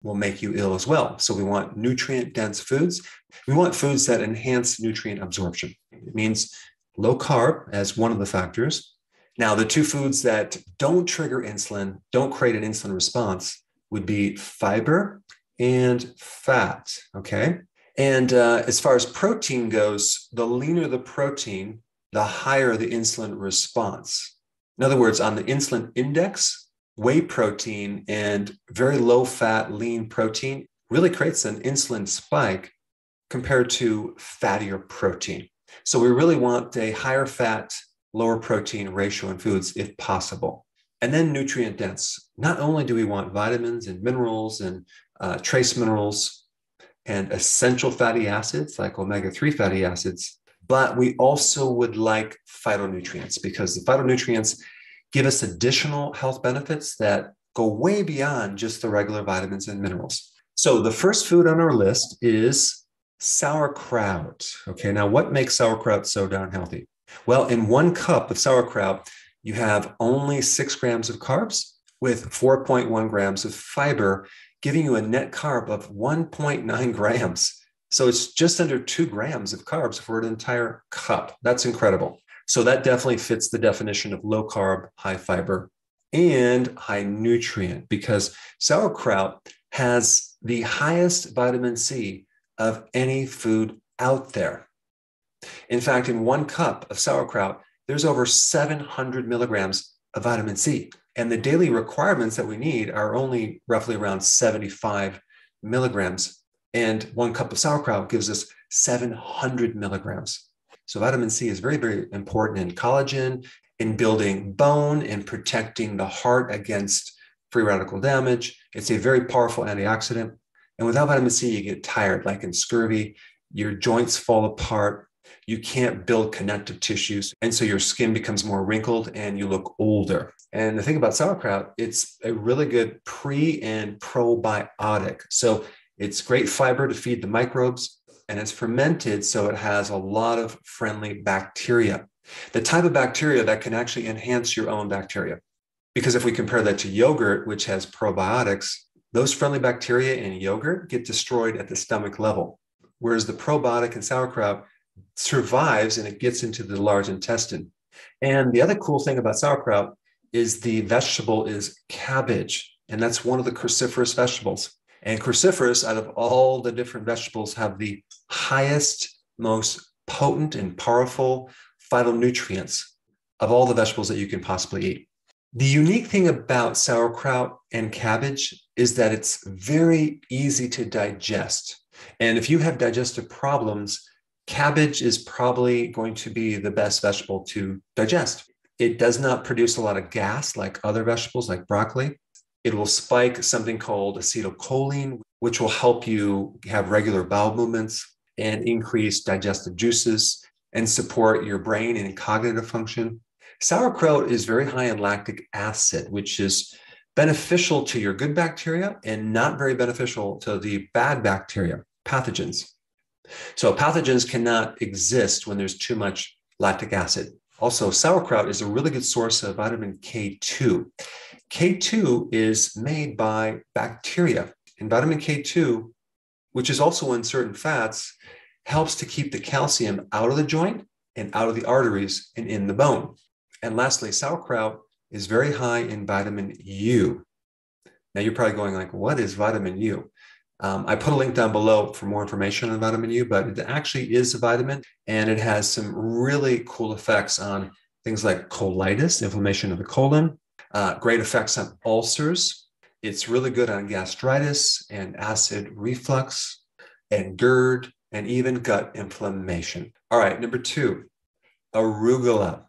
will make you ill as well. So we want nutrient-dense foods. We want foods that enhance nutrient absorption. It means low carb as one of the factors. Now, the two foods that don't trigger insulin, don't create an insulin response, would be fiber and fat, okay? And as far as protein goes, the leaner the protein, the higher the insulin response. In other words, on the insulin index, whey protein and very low fat, lean protein really creates an insulin spike compared to fattier protein. So we really want a higher fat, lower protein ratio in foods if possible. And then nutrient dense. Not only do we want vitamins and minerals and trace minerals and essential fatty acids like omega-3 fatty acids, but we also would like phytonutrients because the phytonutrients give us additional health benefits that go way beyond just the regular vitamins and minerals. So the first food on our list is sauerkraut. Okay, now what makes sauerkraut so darn healthy? Well, in 1 cup of sauerkraut, you have only 6 grams of carbs with 4.1 grams of fiber, giving you a net carb of 1.9 grams. So it's just under 2 grams of carbs for an entire cup. That's incredible. So that definitely fits the definition of low carb, high fiber, and high nutrient because sauerkraut has the highest vitamin C of any food out there. In fact, in 1 cup of sauerkraut, there's over 700 milligrams of vitamin C. And the daily requirements that we need are only roughly around 75 milligrams. And 1 cup of sauerkraut gives us 700 milligrams. So vitamin C is very, very important in collagen, in building bone, and protecting the heart against free radical damage. It's a very powerful antioxidant. And without vitamin C, you get tired, like in scurvy, your joints fall apart, you can't build connective tissues. And so your skin becomes more wrinkled and you look older. And the thing about sauerkraut, it's a really good pre and probiotic. So it's great fiber to feed the microbes and it's fermented. So it has a lot of friendly bacteria, the type of bacteria that can actually enhance your own bacteria. Because if we compare that to yogurt, which has probiotics, those friendly bacteria in yogurt get destroyed at the stomach level. Whereas the probiotic in sauerkraut survives and it gets into the large intestine. And the other cool thing about sauerkraut is the vegetable is cabbage. And that's one of the cruciferous vegetables. And cruciferous, out of all the different vegetables, have the highest, most potent and powerful phytonutrients of all the vegetables that you can possibly eat. The unique thing about sauerkraut and cabbage is that it's very easy to digest. And if you have digestive problems, cabbage is probably going to be the best vegetable to digest. It does not produce a lot of gas like other vegetables like broccoli. It will spike something called acetylcholine, which will help you have regular bowel movements and increase digestive juices and support your brain and cognitive function. Sauerkraut is very high in lactic acid, which is beneficial to your good bacteria and not very beneficial to the bad bacteria, pathogens. So pathogens cannot exist when there's too much lactic acid. Also, sauerkraut is a really good source of vitamin K2. K2 is made by bacteria. And vitamin K2, which is also in certain fats, helps to keep the calcium out of the joint and out of the arteries and in the bone. And lastly, sauerkraut is very high in vitamin U. Now you're probably going like, what is vitamin U? I put a link down below for more information on vitamin U, but it actually is a vitamin and it has some really cool effects on things like colitis, inflammation of the colon, great effects on ulcers. It's really good on gastritis and acid reflux and GERD and even gut inflammation. All right, number 2, arugula.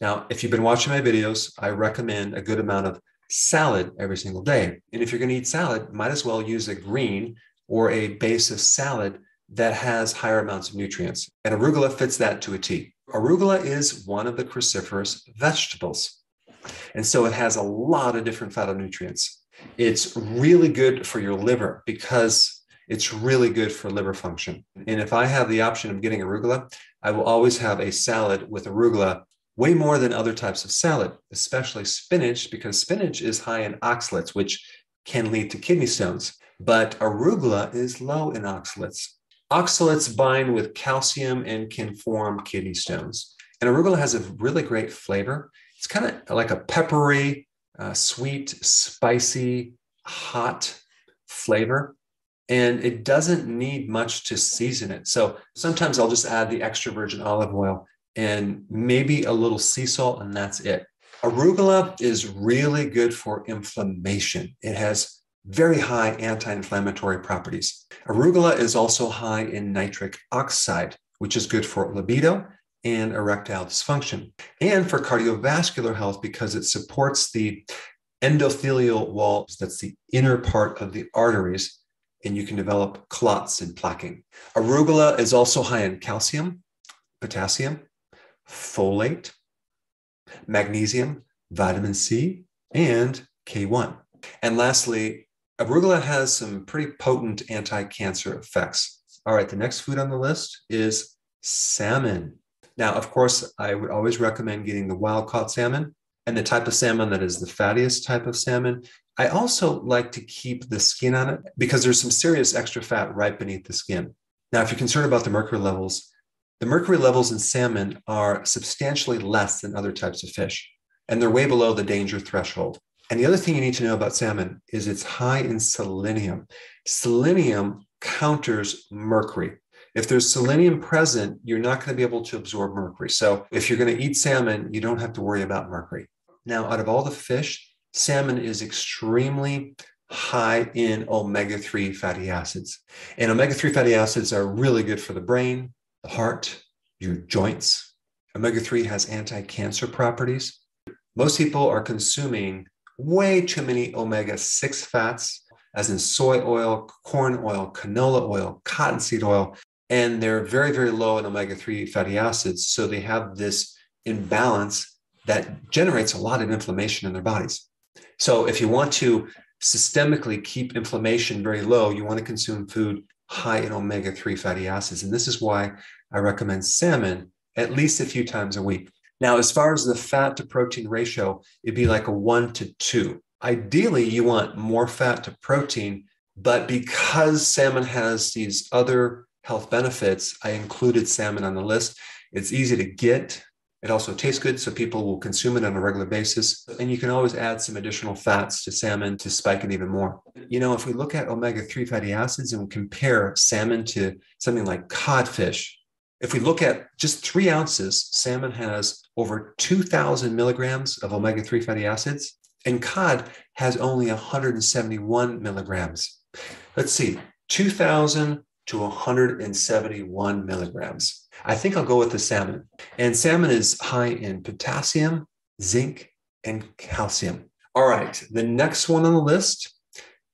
Now, if you've been watching my videos, I recommend a good amount of salad every single day. And if you're going to eat salad, might as well use a green or a base of salad that has higher amounts of nutrients. And arugula fits that to a T. Arugula is one of the cruciferous vegetables. And so it has a lot of different phytonutrients. It's really good for your liver because it's really good for liver function. And if I have the option of getting arugula, I will always have a salad with arugula way more than other types of salad, especially spinach, because spinach is high in oxalates, which can lead to kidney stones. But arugula is low in oxalates. Oxalates bind with calcium and can form kidney stones. And arugula has a really great flavor. It's kind of like a peppery, sweet, spicy, hot flavor. And it doesn't need much to season it. So sometimes I'll just add the extra virgin olive oil and maybe a little sea salt, and that's it. Arugula is really good for inflammation. It has very high anti-inflammatory properties. Arugula is also high in nitric oxide, which is good for libido and erectile dysfunction, and for cardiovascular health because it supports the endothelial walls, that's the inner part of the arteries, and you can develop clots and plaquing. Arugula is also high in calcium, potassium, folate, magnesium, vitamin C, and K1. And lastly, arugula has some pretty potent anti-cancer effects. All right, the next food on the list is salmon. Now, of course, I would always recommend getting the wild-caught salmon and the type of salmon that is the fattiest type of salmon. I also like to keep the skin on it because there's some serious extra fat right beneath the skin. Now, if you're concerned about the mercury levels in salmon are substantially less than other types of fish, and they're way below the danger threshold. And the other thing you need to know about salmon is it's high in selenium. Selenium counters mercury. If there's selenium present, you're not going to be able to absorb mercury. So if you're going to eat salmon, you don't have to worry about mercury. Now, out of all the fish, salmon is extremely high in omega-3 fatty acids. And omega-3 fatty acids are really good for the brain, the heart, your joints. Omega-3 has anti-cancer properties. Most people are consuming way too many omega-6 fats, as in soy oil, corn oil, canola oil, cottonseed oil, and they're very, very low in omega-3 fatty acids. So they have this imbalance that generates a lot of inflammation in their bodies. So if you want to systemically keep inflammation very low, you want to consume food high in omega-3 fatty acids. And this is why I recommend salmon at least a few times a week. Now, as far as the fat to protein ratio, it'd be like a 1-to-2. Ideally, you want more fat to protein, but because salmon has these other health benefits, I included salmon on the list. It's easy to get. It also tastes good, so people will consume it on a regular basis. And you can always add some additional fats to salmon to spike it even more. You know, if we look at omega-3 fatty acids and compare salmon to something like codfish, if we look at just 3 ounces, salmon has over 2,000 milligrams of omega-3 fatty acids, and cod has only 171 milligrams. Let's see, 2,000 to 171 milligrams. I think I'll go with the salmon. And salmon is high in potassium, zinc, and calcium. All right, the next one on the list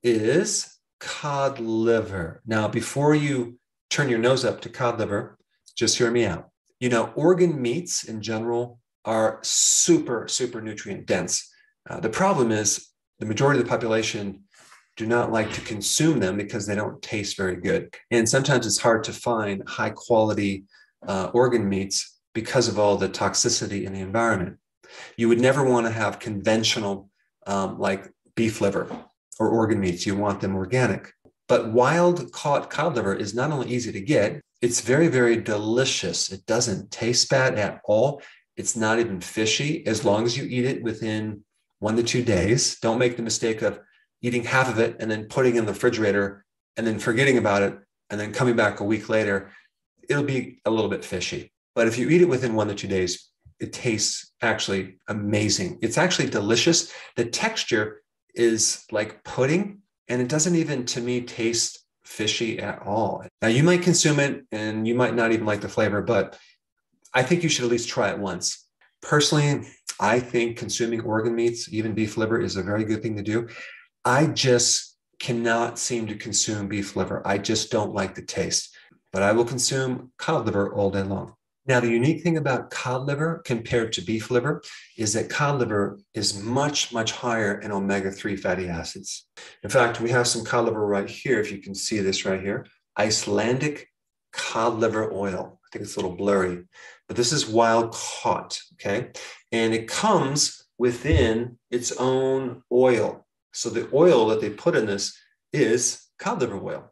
is cod liver. Now, before you turn your nose up to cod liver, just hear me out. You know, organ meats in general are super, super nutrient dense. The problem is the majority of the population do not like to consume them because they don't taste very good. And sometimes it's hard to find high quality organ meats because of all the toxicity in the environment. You would never want to have conventional like beef liver or organ meats. You want them organic. But wild caught cod liver is not only easy to get, it's very, very delicious. It doesn't taste bad at all. It's not even fishy as long as you eat it within 1 to 2 days. Don't make the mistake of eating half of it and then putting it in the refrigerator and then forgetting about it and then coming back a week later. It'll be a little bit fishy. But if you eat it within 1 to 2 days, it tastes actually amazing. It's actually delicious. The texture is like pudding, and it doesn't even, to me, taste fishy at all. Now, you might consume it and you might not even like the flavor, but I think you should at least try it once. Personally, I think consuming organ meats, even beef liver, is a very good thing to do. I just cannot seem to consume beef liver. I just don't like the taste, but I will consume cod liver all day long. Now, the unique thing about cod liver compared to beef liver is that cod liver is much, much higher in omega-3 fatty acids. In fact, we have some cod liver right here, if you can see this right here, Icelandic cod liver oil. I think it's a little blurry, but this is wild caught, okay? And it comes within its own oil. So the oil that they put in this is cod liver oil,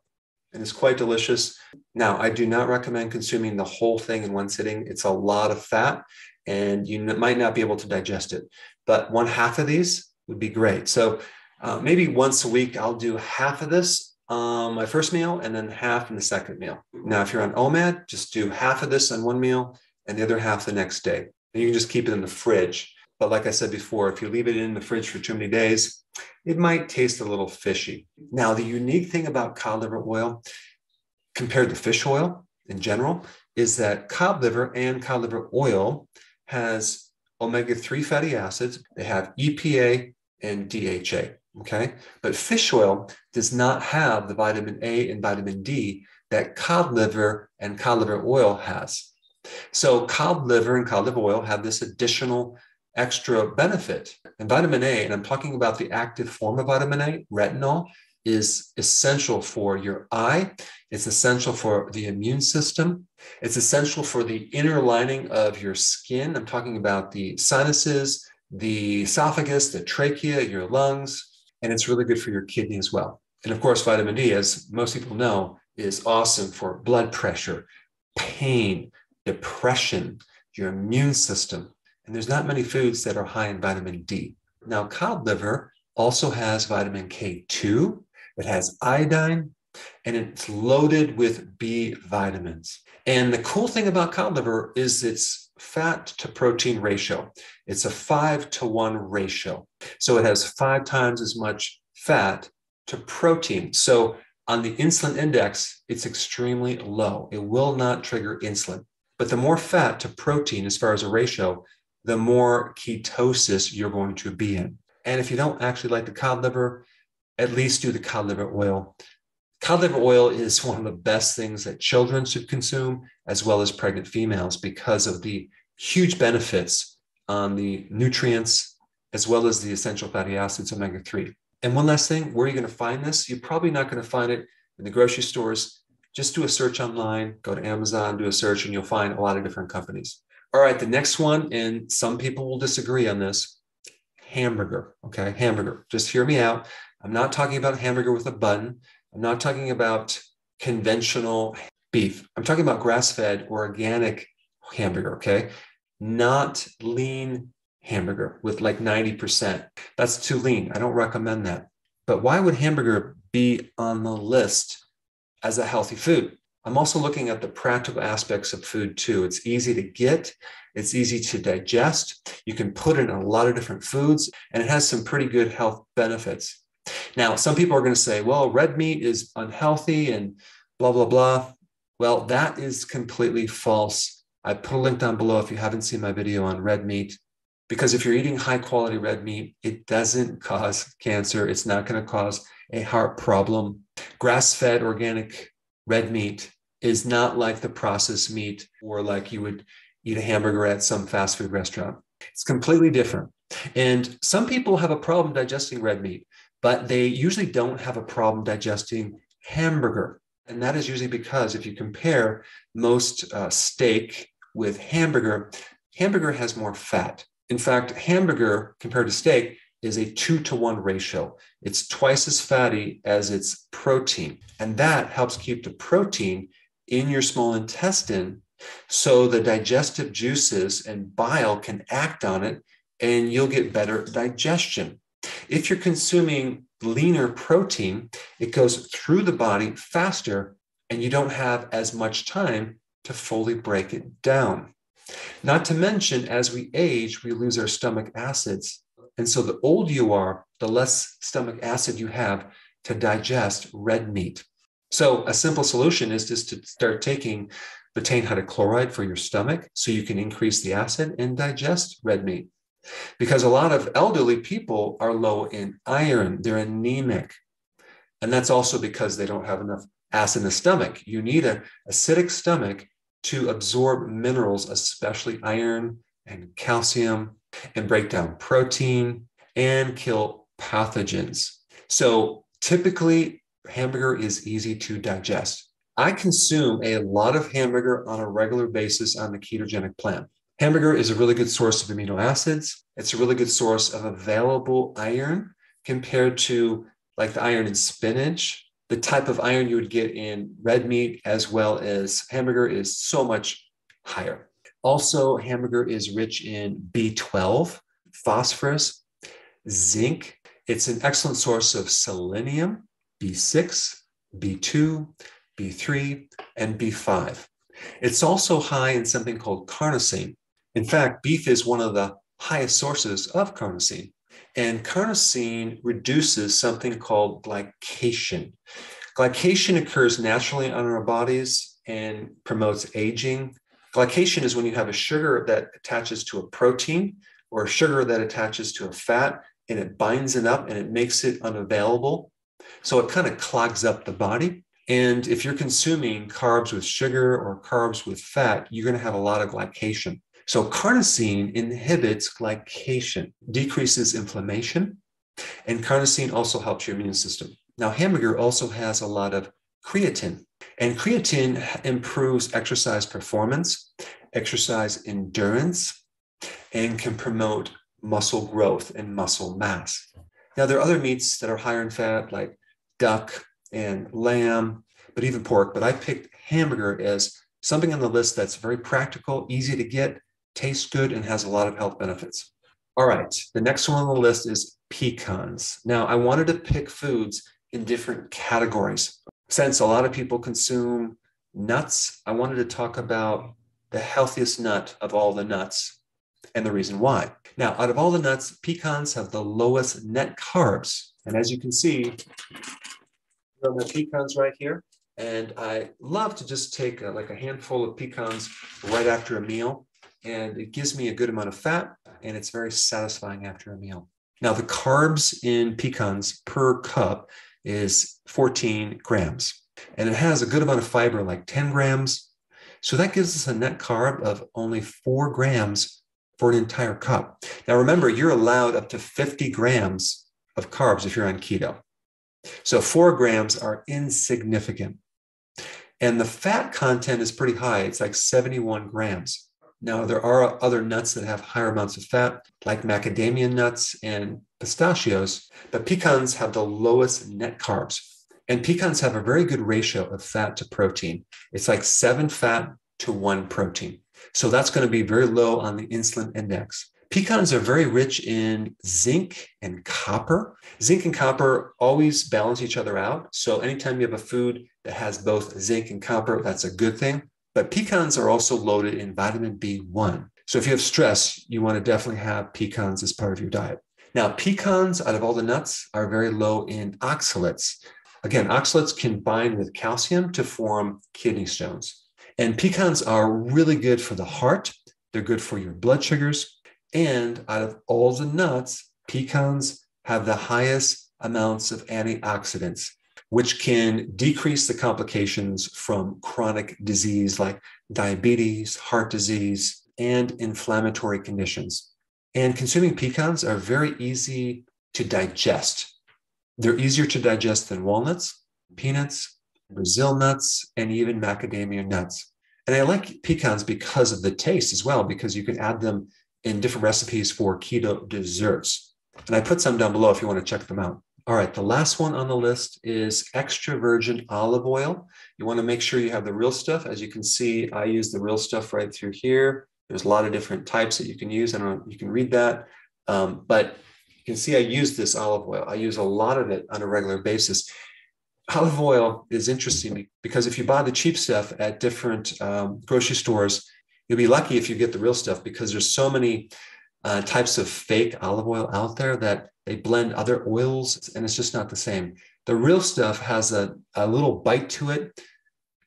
and it's quite delicious. Now, I do not recommend consuming the whole thing in one sitting. It's a lot of fat, and you might not be able to digest it. But 1/2 of these would be great. So maybe once a week, I'll do half of this on my first meal and then half in the second meal. Now, if you're on OMAD, just do half of this on one meal and the other half the next day. And you can just keep it in the fridge. But like I said before, if you leave it in the fridge for too many days, it might taste a little fishy. Now, the unique thing about cod liver oil compared to fish oil in general is that cod liver and cod liver oil has omega-3 fatty acids. They have EPA and DHA, okay? But fish oil does not have the vitamin A and vitamin D that cod liver and cod liver oil has. So cod liver and cod liver oil have this additional extra benefit. And vitamin A, and I'm talking about the active form of vitamin A, retinol, is essential for your eye. It's essential for the immune system. It's essential for the inner lining of your skin. I'm talking about the sinuses, the esophagus, the trachea, your lungs, and it's really good for your kidney as well. And of course, vitamin D, as most people know, is awesome for blood pressure, pain, depression, your immune system. And there's not many foods that are high in vitamin D. Now, cod liver also has vitamin K2, it has iodine, and it's loaded with B vitamins. And the cool thing about cod liver is its fat to protein ratio. It's a 5-to-1 ratio. So it has 5 times as much fat to protein. So on the insulin index, it's extremely low. It will not trigger insulin. But the more fat to protein, as far as a ratio, the more ketosis you're going to be in. And if you don't actually like the cod liver, at least do the cod liver oil. Cod liver oil is one of the best things that children should consume, as well as pregnant females, because of the huge benefits on the nutrients, as well as the essential fatty acids, omega-3. And one last thing, where are you going to find this? You're probably not going to find it in the grocery stores. Just do a search online, go to Amazon, do a search, and you'll find a lot of different companies. All right, the next one, and some people will disagree on this, hamburger, okay? Hamburger, just hear me out. I'm not talking about hamburger with a bun. I'm not talking about conventional beef. I'm talking about grass-fed organic hamburger, okay? Not lean hamburger with like 90%. That's too lean. I don't recommend that. But why would hamburger be on the list as a healthy food? I'm also looking at the practical aspects of food too. It's easy to get, it's easy to digest. You can put it in a lot of different foods, and it has some pretty good health benefits. Now, some people are going to say, well, red meat is unhealthy and blah, blah, blah. Well, that is completely false. I put a link down below if you haven't seen my video on red meat, because if you're eating high quality red meat, it doesn't cause cancer. It's not going to cause a heart problem. Grass-fed organic red meat is not like the processed meat or like you would eat a hamburger at some fast food restaurant. It's completely different. And some people have a problem digesting red meat, but they usually don't have a problem digesting hamburger. And that is usually because if you compare most steak with hamburger, hamburger has more fat. In fact, hamburger compared to steak is a 2-to-1 ratio. It's twice as fatty as its protein. And that helps keep the protein in your small intestine so the digestive juices and bile can act on it and you'll get better digestion. If you're consuming leaner protein, it goes through the body faster and you don't have as much time to fully break it down. Not to mention, as we age, we lose our stomach acids. And so the older you are, the less stomach acid you have to digest red meat. So a simple solution is just to start taking betaine hydrochloride for your stomach so you can increase the acid and digest red meat. Because a lot of elderly people are low in iron, they're anemic. And that's also because they don't have enough acid in the stomach. You need an acidic stomach to absorb minerals, especially iron and calcium, and break down protein and kill pathogens. So typically, hamburger is easy to digest. I consume a lot of hamburger on a regular basis on the ketogenic plan. Hamburger is a really good source of amino acids. It's a really good source of available iron compared to like the iron in spinach The type of iron you would get in red meat as well as hamburger is so much higher. Also, hamburger is rich in B12, phosphorus, zinc. It's an excellent source of selenium, B6, B2, B3, and B5. It's also high in something called carnosine. In fact, beef is one of the highest sources of carnosine. And carnosine reduces something called glycation. Glycation occurs naturally on our bodies and promotes aging. Glycation is when you have a sugar that attaches to a protein or a sugar that attaches to a fat, and it binds it up and it makes it unavailable. So it kind of clogs up the body. And if you're consuming carbs with sugar or carbs with fat, you're going to have a lot of glycation. So carnosine inhibits glycation, decreases inflammation, and carnosine also helps your immune system. Now, hamburger also has a lot of creatine, and creatine improves exercise performance, exercise endurance, and can promote muscle growth and muscle mass. Now, there are other meats that are higher in fat, like duck and lamb, but even pork. But I picked hamburger as something on the list that's very practical, easy to get, tastes good, and has a lot of health benefits. All right, the next one on the list is pecans. Now, I wanted to pick foods in different categories. Since a lot of people consume nuts, I wanted to talk about the healthiest nut of all the nuts and the reason why. Now, out of all the nuts, pecans have the lowest net carbs. And as you can see, there are my pecans right here. And I love to just take like a handful of pecans right after a meal. And it gives me a good amount of fat, and it's very satisfying after a meal. Now, the carbs in pecans per cup is 14 grams. And it has a good amount of fiber, like 10 grams. So that gives us a net carb of only 4 grams for an entire cup. Now, remember, you're allowed up to 50 grams of carbs if you're on keto. So 4 grams are insignificant. And the fat content is pretty high. It's like 71 grams. Now, there are other nuts that have higher amounts of fat, like macadamia nuts and pistachios, but pecans have the lowest net carbs. And pecans have a very good ratio of fat to protein. It's like 7 fat to 1 protein. So that's going to be very low on the insulin index. Pecans are very rich in zinc and copper. Zinc and copper always balance each other out. So anytime you have a food that has both zinc and copper, that's a good thing. But pecans are also loaded in vitamin B1. So if you have stress, you want to definitely have pecans as part of your diet. Now, pecans, out of all the nuts, are very low in oxalates. Again, oxalates can bind with calcium to form kidney stones. And pecans are really good for the heart. They're good for your blood sugars. And out of all the nuts, pecans have the highest amounts of antioxidants, which can decrease the complications from chronic disease like diabetes, heart disease, and inflammatory conditions. And consuming pecans are very easy to digest. They're easier to digest than walnuts, peanuts, Brazil nuts, and even macadamia nuts. And I like pecans because of the taste as well, because you can add them in different recipes for keto desserts. And I put some down below if you want to check them out. All right, the last one on the list is extra virgin olive oil. You want to make sure you have the real stuff. As you can see, I use the real stuff right through here. There's a lot of different types that you can use. I don't know if you can read that, but you can see I use this olive oil. I use a lot of it on a regular basis. Olive oil is interesting because if you buy the cheap stuff at different grocery stores, you'll be lucky if you get the real stuff because there's so many types of fake olive oil out there that they blend other oils and it's just not the same. The real stuff has a little bite to it.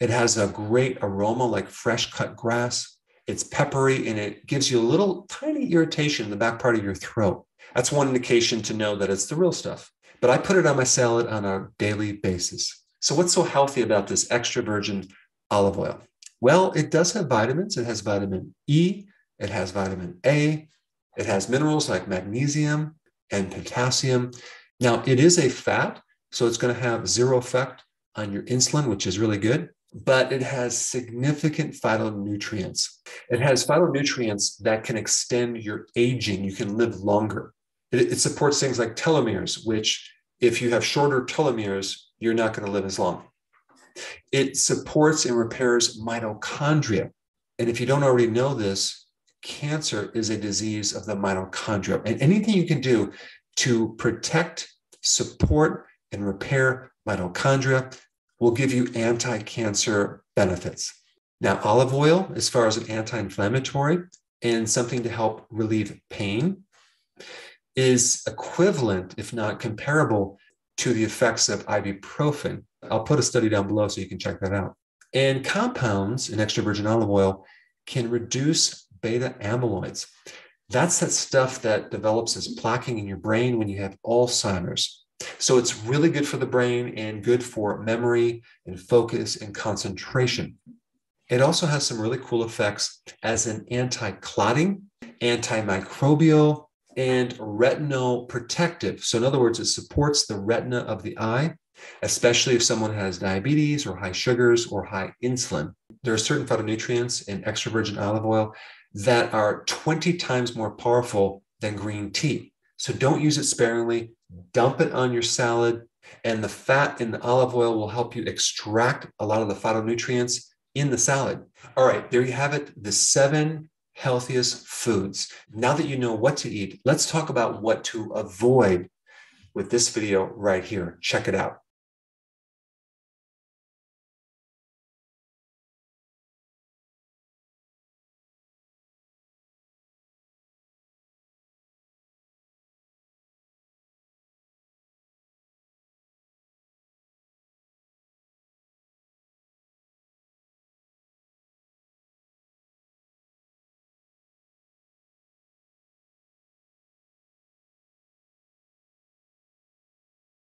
It has a great aroma like fresh cut grass. It's peppery and it gives you a little tiny irritation in the back part of your throat. That's one indication to know that it's the real stuff. But I put it on my salad on a daily basis. So what's so healthy about this extra virgin olive oil? Well, it does have vitamins. It has vitamin E. It has vitamin A. It has minerals like magnesium and potassium. Now, it is a fat, so it's going to have zero effect on your insulin, which is really good, but it has significant phytonutrients. It has phytonutrients that can extend your aging. You can live longer. It supports things like telomeres, which if you have shorter telomeres, you're not going to live as long. It supports and repairs mitochondria. And if you don't already know this, cancer is a disease of the mitochondria. And anything you can do to protect, support, and repair mitochondria will give you anti-cancer benefits. Now, olive oil, as far as an anti-inflammatory and something to help relieve pain, is equivalent, if not comparable, to the effects of ibuprofen. I'll put a study down below so you can check that out. And compounds in extra virgin olive oil can reduce beta amyloids. That's that stuff that develops as plaquing in your brain when you have Alzheimer's. So it's really good for the brain and good for memory and focus and concentration. It also has some really cool effects as an anti-clotting, antimicrobial, and retinoprotective. So in other words, it supports the retina of the eye, especially if someone has diabetes or high sugars or high insulin. There are certain phytonutrients in extra virgin olive oil that are 20 times more powerful than green tea. So don't use it sparingly. Dump it on your salad, and the fat in the olive oil will help you extract a lot of the phytonutrients in the salad. All right, there you have it, the 7 healthiest foods. Now that you know what to eat, let's talk about what to avoid with this video right here. Check it out.